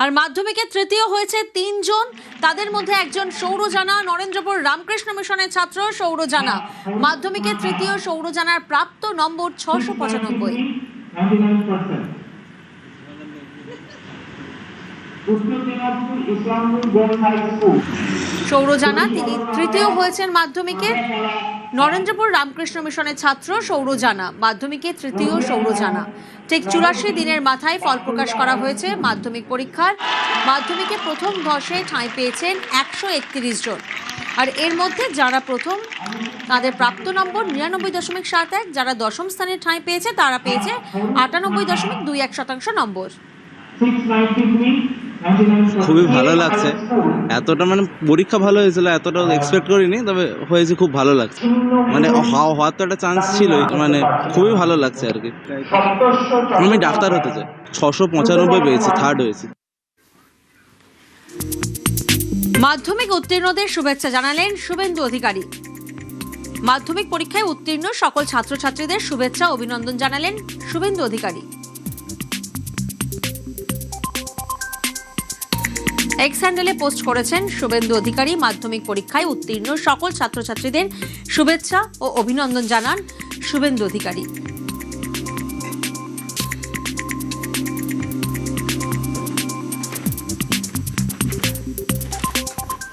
আর মাধ্যমিকে তৃতীয় হয়েছে ৩ জন, তাদের মধ্যে একজন সৌরজানা, নরেন্দ্রপুর রামকৃষ্ণ মিশনের ছাত্র সৌরজানা। মাধ্যমিকে তৃতীয় সৌরজানার প্রাপ্ত নম্বর ৬৯৫। সৌরজানা তিনি তৃতীয় হয়েছেন মাধ্যমিকে। নরেন্দ্রপুর রামকৃষ্ণ মিশনের ছাত্র সৌরজানা, মাধ্যমিকে তৃতীয় সৌরজানা। ঠিক ৮৪ দিনের মাথায় ফল প্রকাশ করা হয়েছে মাধ্যমিক পরীক্ষার। মাধ্যমিকে প্রথম ১০-এ ঠাঁই পেয়েছেন ১৩১ জন। আর এর মধ্যে যারা প্রথম তাদের প্রাপ্ত নম্বর ৯৯.৭১, যারা দশম স্থানে ঠাঁই পেয়েছে তারা পেয়েছে ৯৮.২১% নম্বর। খুবই ভালো লাগছে, এতটা পরীক্ষা ভালো হয়েছিল, এতটা এক্সপেক্ট করিনি, তবে হয়েছে, খুব ভালো লাগছে। হওয়ার তো একটা চান্স ছিল, খুবই ভালো লাগছে আর কি। আমি ডাক্তার হতে চাই। ৬৯৫ পেয়েছি, থার্ড হয়েছি। মাধ্যমিক উত্তীর্ণদের শুভেচ্ছা জানালেন শুভেন্দু অধিকারী। মাধ্যমিক পরীক্ষায় উত্তীর্ণ সকল ছাত্রছাত্রীদের শুভেচ্ছা অভিনন্দন জানালেন শুভেন্দু অধিকারী। এক্স হ্যান্ডেলে পোস্ট করেছেন শুভেন্দু অধিকারী। মাধ্যমিক পরীক্ষায় উত্তীর্ণ সকল ছাত্রছাত্রীদের শুভেচ্ছা ও অভিনন্দন জানান শুভেন্দু অধিকারী।